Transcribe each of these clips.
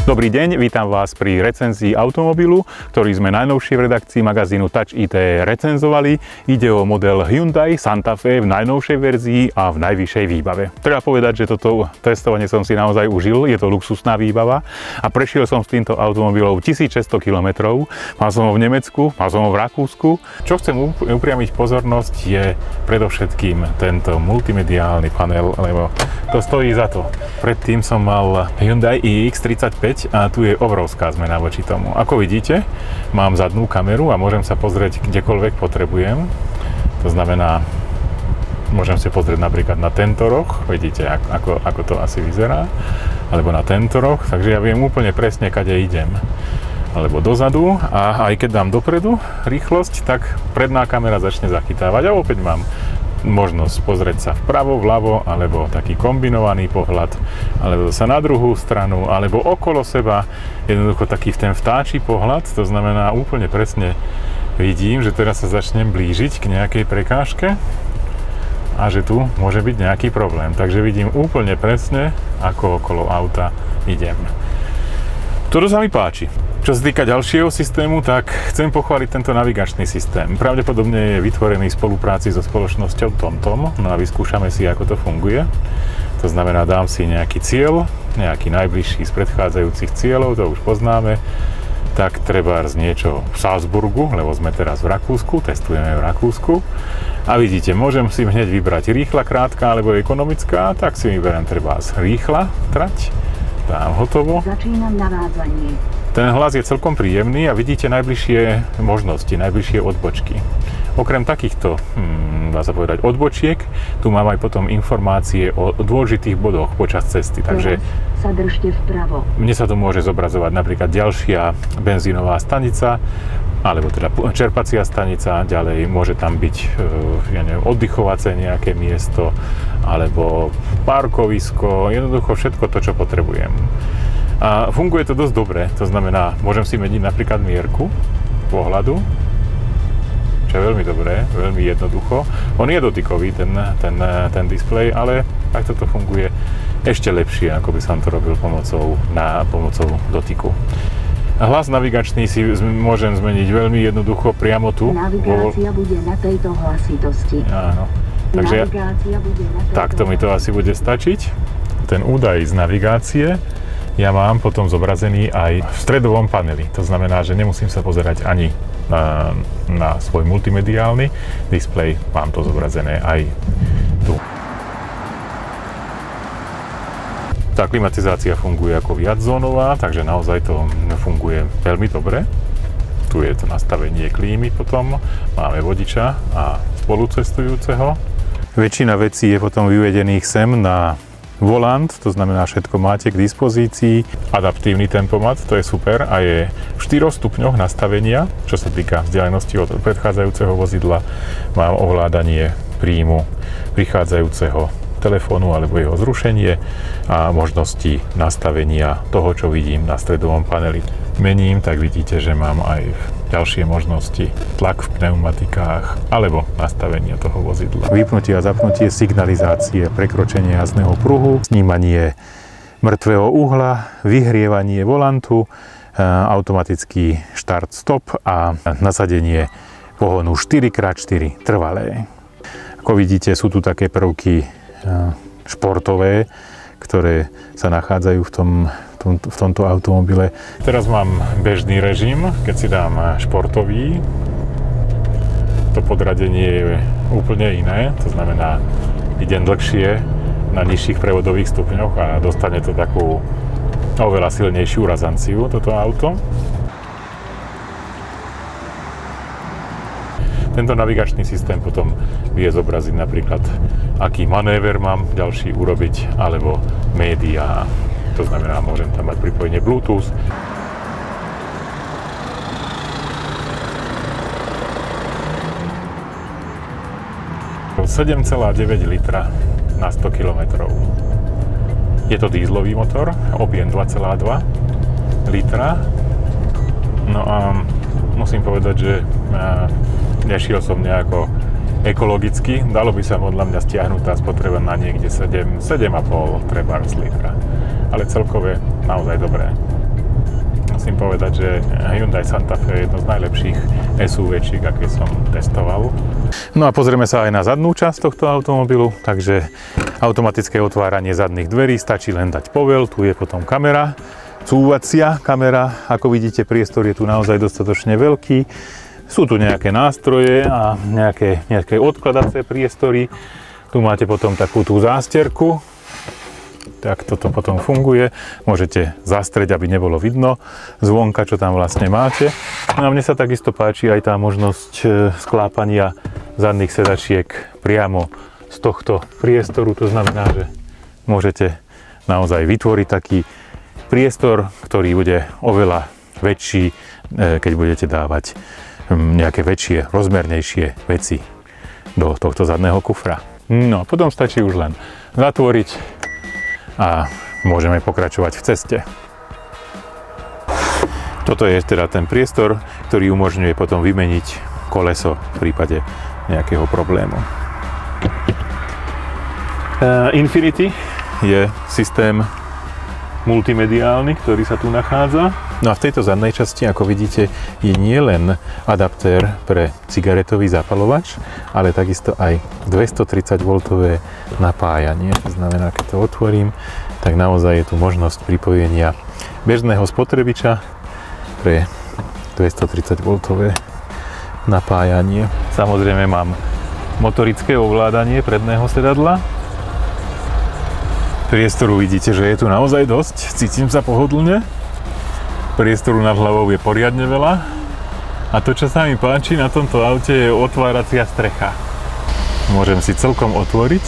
Dobrý deň, vítam vás pri recenzii automobilu, ktorý sme najnovšie v redakcii magazínu Touch IT recenzovali. Ide o model Hyundai Santa Fe v najnovšej verzii a v najvyššej výbave. Treba povedať, že toto testovanie som si naozaj užil, je to luxusná výbava a prešiel som s týmto automobilom 1600 km. Mal som ho v Nemecku, mal som ho v Rakúsku. Čo chcem upriamiť pozornosť je predovšetkým tento multimediálny panel, lebo to stojí za to. Predtým som mal Hyundai iX35 a tu je obrovská zmena voči tomu. Ako vidíte, mám zadnú kameru a môžem sa pozrieť kdekoľvek potrebujem. To znamená, môžem si pozrieť napríklad na tento roh, vidíte, ako to asi vyzerá, alebo na tento roh, takže ja viem úplne presne, kade idem. Alebo dozadu a aj keď dám dopredu rýchlosť, tak predná kamera začne zachytávať a opäť mám možnosť pozrieť sa vpravo, vľavo, alebo taký kombinovaný pohľad, alebo sa na druhú stranu, alebo okolo seba, jednoducho taký ten vtáčí pohľad, to znamená úplne presne vidím, že teraz sa začnem blížiť k nejakej prekážke a že tu môže byť nejaký problém. Takže vidím úplne presne, ako okolo auta idem. Toto sa mi páči. Čo sa týka ďalšieho systému, tak chcem pochváliť tento navigačný systém. Pravdepodobne je vytvorený v spolupráci so spoločnosťou TomTom. No a vyskúšame si, ako to funguje. To znamená, dám si nejaký cieľ, nejaký najbližší z predchádzajúcich cieľov, to už poznáme. Tak trebárs niečo v Salzburgu, lebo sme teraz v Rakúsku, testujeme v Rakúsku. A vidíte, môžem si hneď vybrať rýchla, krátka alebo ekonomická, tak si vyberiem trebárs rýchla trať. Dám hotovo. Začínam navádzanie. Ten hlas je celkom príjemný a vidíte najbližšie možnosti, najbližšie odbočky. Okrem takýchto, dá sa povedať, odbočiek, tu mám aj potom informácie o dôležitých bodoch počas cesty. Takže sa držte vpravo. Mne sa tu môže zobrazovať napríklad ďalšia benzínová stanica, alebo teda čerpacia stanica, ďalej môže tam byť, ja neviem, oddychovacie nejaké miesto, alebo parkovisko, jednoducho všetko to, čo potrebujem. A funguje to dosť dobre, to znamená, môžem si meniť napríklad mierku pohľadu, čo je veľmi dobré, veľmi jednoducho. On je dotykový, ten displej, ale takto to funguje ešte lepšie, ako by som to robil pomocou dotyku. Hlas navigačný si môžem zmeniť veľmi jednoducho priamo tu. Navigácia bude na tejto hlasitosti. Áno. Takže takto mi to asi bude stačiť. Ten údaj z navigácie ja mám potom zobrazený aj v stredovom paneli. To znamená, že nemusím sa pozerať ani na svoj multimediálny displej. Mám to zobrazené aj tu. Tá klimatizácia funguje ako viaczónová, takže naozaj to funguje veľmi dobre. Tu je to nastavenie klímy potom. Máme vodiča a spolucestujúceho. Väčšina vecí je potom vyvedených sem na volant, to znamená, všetko máte k dispozícii. Adaptívny tempomat, to je super a je v 4 stupňoch nastavenia, čo sa týka vzdialenosti od predchádzajúceho vozidla. Mám ovládanie príjmu prichádzajúceho telefónu alebo jeho zrušenie a možnosti nastavenia toho, čo vidím na stredovom paneli. Mením, tak vidíte, že mám aj ďalšie možnosti, tlak v pneumatikách alebo nastavenie toho vozidla. Vypnutie a zapnutie signalizácie, prekročenie jazdného pruhu, snímanie mŕtvého uhla, vyhrievanie volantu, automatický štart-stop a nasadenie pohonu 4x4 trvalé. Ako vidíte, sú tu také prvky športové, ktoré sa nachádzajú v tomto automobile. Teraz mám bežný režim, keď si dám športový. To podradenie je úplne iné, to znamená, idem dlhšie na nižších prevodových stupňoch a dostane to takú oveľa silnejšiu razanciu, toto auto. Tento navigačný systém potom vie zobraziť napríklad, aký manéver mám ďalší urobiť, alebo médiá. To znamená, môžem tam mať pripojenie Bluetooth. To 7,9 litra na 100 km. Je to dízlový motor, objem 2,2 litra. No a musím povedať, že nešiel som nejako ekologicky. Dalo by sa podľa mňa stiahnuť tá spotreba na niekde 7,5 trebárs litra. Ale celkové naozaj dobré. musím povedať, že Hyundai Santa Fe je jedno z najlepších SUV-čiek, aké som testoval. No a pozrieme sa aj na zadnú časť tohto automobilu, takže automatické otváranie zadných dverí, stačí len dať povel, tu je potom kamera, cúvacia kamera, ako vidíte, priestor je tu naozaj dostatočne veľký. Sú tu nejaké nástroje a nejaké odkladacie priestory. Tu máte potom takú tú zásterku. Tak toto potom funguje. Môžete zastrieť, aby nebolo vidno zvonka, čo tam vlastne máte. No a mne sa takisto páči aj tá možnosť sklápania zadných sedačiek priamo z tohto priestoru. To znamená, že môžete naozaj vytvoriť taký priestor, ktorý bude oveľa väčší, keď budete dávať nejaké väčšie, rozmernejšie veci do tohto zadného kufra. No, potom stačí už len zatvoriť a môžeme pokračovať v ceste. Toto je teda ten priestor, ktorý umožňuje potom vymeniť koleso v prípade nejakého problému. Infinity je systém multimediálny, ktorý sa tu nachádza. No a v tejto zadnej časti, ako vidíte, je nielen adaptér pre cigaretový zapalovač, ale takisto aj 230V napájanie. To znamená, keď to otvorím, tak naozaj je tu možnosť pripojenia bežného spotrebiča pre 230V napájanie. Samozrejme mám motorické ovládanie predného sedadla. Priestoru vidíte, že je tu naozaj dosť, cítim sa pohodlne. Priestoru nad hlavou je poriadne veľa. A to, čo sa mi páči na tomto aute, je otváracia strecha. Môžem si celkom otvoriť.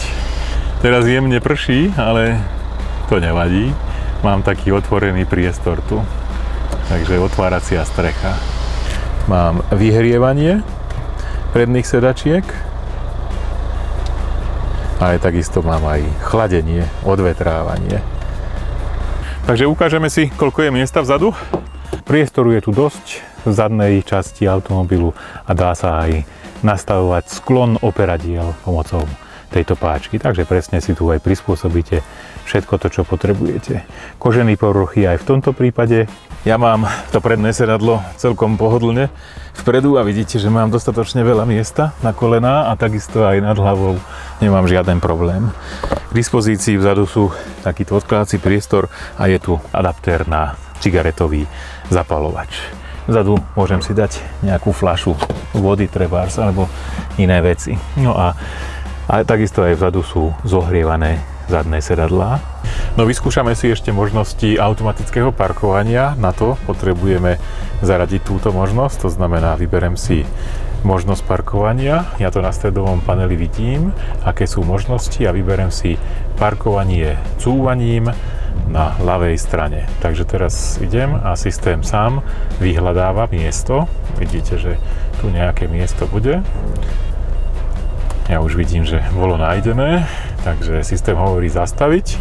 Teraz jemne prší, ale to nevadí. Mám taký otvorený priestor tu. Takže otváracia strecha. Mám vyhrievanie predných sedačiek. Ale takisto mám aj chladenie, odvetrávanie. Takže ukážeme si, koľko je miesta vzadu. Priestoru je tu dosť v zadnej časti automobilu a dá sa aj nastavovať sklon operadiel pomocou tejto páčky. Takže presne si tu aj prispôsobíte všetko to, čo potrebujete. Kožený povrchy aj v tomto prípade. Ja mám to predné sedadlo celkom pohodlne vpredu a vidíte, že mám dostatočne veľa miesta na kolená a takisto aj nad hlavou nemám žiaden problém. K dispozícii vzadu sú takýto odkladací priestor a je tu adaptér na cigaretový zapalovač. Vzadu môžem si dať nejakú fľašu vody trebárs alebo iné veci. No a takisto aj vzadu sú zohrievané zadné sedadlá. No vyskúšame si ešte možnosti automatického parkovania. Na to potrebujeme zaradiť túto možnosť, to znamená, vyberem si možnosť parkovania. Ja to na stredovom paneli vidím, aké sú možnosti a vyberem si parkovanie cúvaním na ľavej strane. Takže teraz idem a systém sám vyhľadáva miesto. Vidíte, že tu nejaké miesto bude. Ja už vidím, že bolo nájdené, takže systém hovorí zastaviť.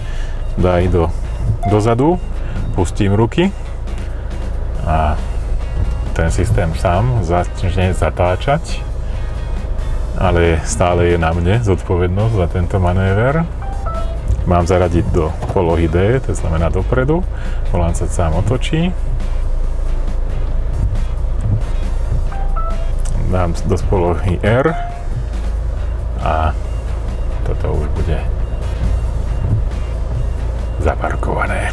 Daj dozadu, pustím ruky a ten systém sám začne zatáčať, ale stále je na mne zodpovednosť za tento manéver. Mám zaradiť do polohy D, to znamená dopredu, volant sa sám otočí. Dám do polohy R a toto už bude zaparkované.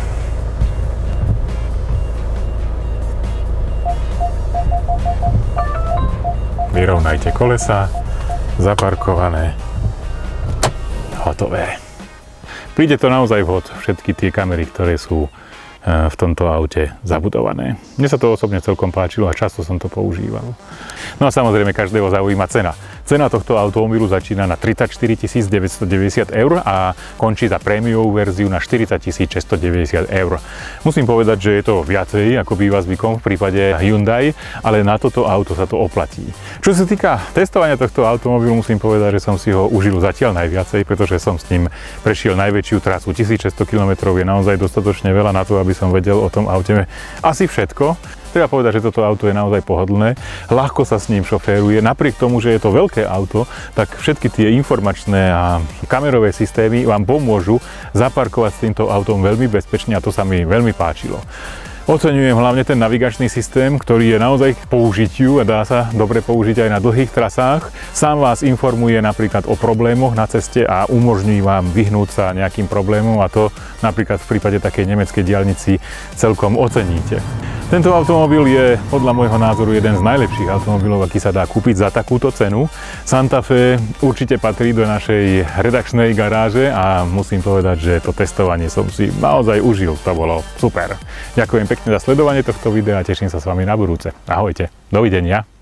Vyrovnajte kolesa, zaparkované, hotové. Príde to naozaj vhod, všetky tie kamery, ktoré sú v tomto aute zabudované. Mne sa to osobne celkom páčilo a často som to používal. No a samozrejme každého zaujíma cena. Cena tohto automobilu začína na 34 990 eur a končí za prémiovú verziu na 40 690 eur. Musím povedať, že je to viacej, ako býva zvykom v prípade Hyundai, ale na toto auto sa to oplatí. Čo sa týka testovania tohto automobilu, musím povedať, že som si ho užil zatiaľ najviacej, pretože som s ním prešiel najväčšiu trasu. 1600 km je naozaj dostatočne veľa na to, aby som vedel o tom aute asi všetko. Treba povedať, že toto auto je naozaj pohodlné, ľahko sa s ním šoféruje, napriek tomu, že je to veľké auto, tak všetky tie informačné a kamerové systémy vám pomôžu zaparkovať s týmto autom veľmi bezpečne a to sa mi veľmi páčilo. Oceňujem hlavne ten navigačný systém, ktorý je naozaj k použitiu a dá sa dobre použiť aj na dlhých trasách. Sám vás informuje napríklad o problémoch na ceste a umožní vám vyhnúť sa nejakým problémom a to napríklad v prípade takej nemeckej diaľnici celkom oceníte. Tento automobil je podľa môjho názoru jeden z najlepších automobilov, aký sa dá kúpiť za takúto cenu. Santa Fe určite patrí do našej redakčnej garáže a musím povedať, že to testovanie som si naozaj užil. To bolo super. Ďakujem pekne za sledovanie tohto videa a teším sa s vami na budúce. Ahojte, dovidenia.